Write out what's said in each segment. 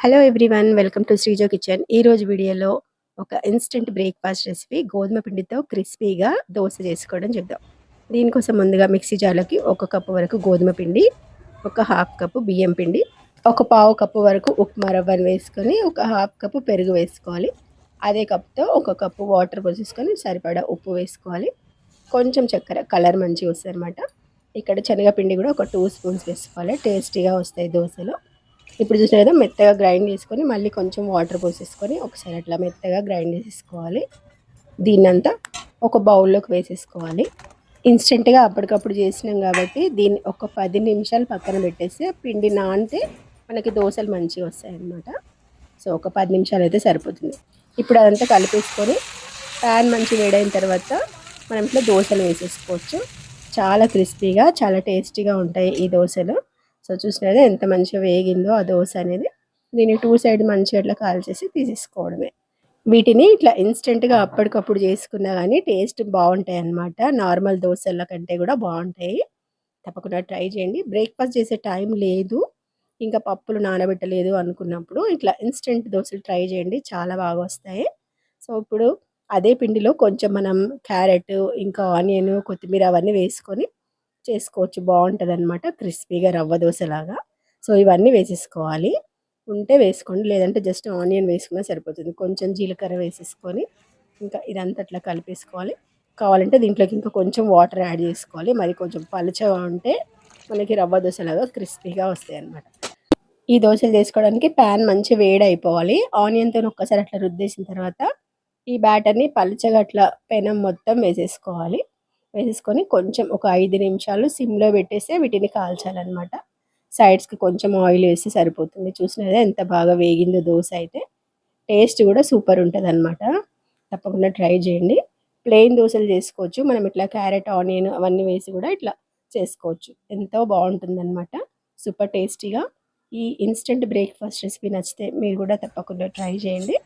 Hello everyone, welcome to Srijo kitchen. ఈరోజు వీడియోలో ఒక ఇన్స్టెంట్ బ్రేక్ఫాస్ట్ రెసిపీ గోధుమ పిండితో క్రిస్పీగా దోశ చేసుకోవడం చూద్దాం. దీనికోసం ముందుగా మిక్సీ జార్లోకి 1 కప్పు వరకు గోధుమ పిండి, ఒక హాఫ్ కప్పు బియ్యం పిండి, ఒక పావు కప్పు వరకు ఉప్మా రవ్వను వేసుకొని ఒక హాఫ్ కప్పు పెరుగు వేసుకోవాలి. అదే కప్తో 1 కప్పు వాటర్ పోసేసుకొని సరిపడా ఉప్పు వేసుకోవాలి. కొంచెం చక్కెర, కలర్ మంచిగా వస్తుంది అనమాట. ఇక్కడ శనగపిండి కూడా ఒక 2 స్పూన్స్ వేసుకోవాలి, టేస్టీగా వస్తాయి దోశలు. ఇప్పుడు చూసిన కదా మెత్తగా గ్రైండ్ చేసుకొని మళ్ళీ కొంచెం వాటర్ పోసేసుకొని ఒకసారి అట్లా మెత్తగా గ్రైండ్ చేసేసుకోవాలి. దీన్నంతా ఒక బౌల్లోకి వేసేసుకోవాలి. ఇన్స్టెంట్గా అప్పటికప్పుడు చేసినాం కాబట్టి దీన్ని ఒక 10 నిమిషాలు పక్కన పెట్టేస్తే పిండి నానితే మనకి దోశలు మంచిగా వస్తాయి అన్నమాట. సో ఒక 10 నిమిషాలు అయితే సరిపోతుంది. ఇప్పుడు అదంతా కలిపేసుకొని ప్యాన్ మంచి వేడైన తర్వాత మనం ఇట్లా దోశలు వేసేసుకోవచ్చు. చాలా క్రిస్పీగా, చాలా టేస్టీగా ఉంటాయి ఈ దోశలు. సో చూసినది ఎంత మంచిగా వేగిందో ఆ దోశ అనేది. దీన్ని 2 సైడ్ మంచిగా అట్లా కాల్చేసి తీసేసుకోవడమే. వీటిని ఇట్లా ఇన్స్టెంట్గా అప్పటికప్పుడు చేసుకున్నా కానీ టేస్ట్ బాగుంటాయి అన్నమాట. నార్మల్ దోశల కంటే కూడా బాగుంటాయి. తప్పకుండా ట్రై చేయండి. బ్రేక్ఫాస్ట్ చేసే టైం లేదు, ఇంకా పప్పులు నానబెట్టలేదు అనుకున్నప్పుడు ఇట్లా ఇన్స్టెంట్ దోశలు ట్రై చేయండి, చాలా బాగా వస్తాయి. సో ఇప్పుడు అదే పిండిలో కొంచెం మనం క్యారెట్, ఇంకా ఆనియన్, కొత్తిమీర అవన్నీ వేసుకొని చేసుకోవచ్చు, బాగుంటుంది అనమాట. క్రిస్పీగా రవ్వ దోశలాగా. సో ఇవన్నీ వేసేసుకోవాలి. ఉంటే వేసుకోండి, లేదంటే జస్ట్ ఆనియన్ వేసుకున్నా సరిపోతుంది. కొంచెం జీలకర్ర వేసేసుకొని ఇంకా ఇదంతా అట్లా కలిపేసుకోవాలి. కావాలంటే దీంట్లోకి ఇంకా కొంచెం వాటర్ యాడ్ చేసుకోవాలి. మరి కొంచెం పలుచగా ఉంటే మనకి రవ్వ దోశలాగా క్రిస్పీగా వస్తాయి అన్నమాట. ఈ దోశలు చేసుకోవడానికి ప్యాన్ మంచి వేడి అయిపోవాలి. ఆనియన్తో ఒక్కసారి అట్లా రుద్దేసిన తర్వాత ఈ బ్యాటర్ని పలుచగా అట్లా పెనం మొత్తం వేసేసుకోవాలి. వేసేసుకొని కొంచెం ఒక 5 నిమిషాలు సిమ్లో పెట్టేస్తే వీటిని కాల్చాలన్నమాట. సైడ్స్కి కొంచెం ఆయిల్ వేసి సరిపోతుంది. చూసినదే ఎంత బాగా వేగిందో దోశ అయితే. టేస్ట్ కూడా సూపర్ ఉంటుంది అనమాట. తప్పకుండా ట్రై చేయండి. ప్లెయిన్ దోశలు చేసుకోవచ్చు, మనం ఇట్లా క్యారెట్, ఆనియన్ అవన్నీ వేసి కూడా ఇట్లా చేసుకోవచ్చు. ఎంతో బాగుంటుందన్నమాట, సూపర్ టేస్టీగా. ఈ ఇన్స్టెంట్ బ్రేక్ఫాస్ట్ రెసిపీ నచ్చితే మీరు కూడా తప్పకుండా ట్రై చేయండి.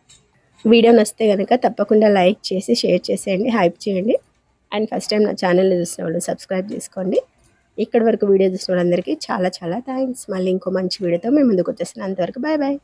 వీడియో నచ్చితే కనుక తప్పకుండా లైక్ చేసి షేర్ చేసేయండి, హైప్ చేయండి. అండ్ ఫస్ట్ టైం నా ఛానల్ని చూసిన వాళ్ళు సబ్స్క్రైబ్ చేసుకోండి. ఇక్కడి వరకు వీడియో చూసిన వాళ్ళందరికీ చాలా చాలా థ్యాంక్స్. మళ్ళీ ఇంకో మంచి వీడియోతో మేము ముందుకు వచ్చేస్తాను. అంతవరకు బాయ్ బాయ్.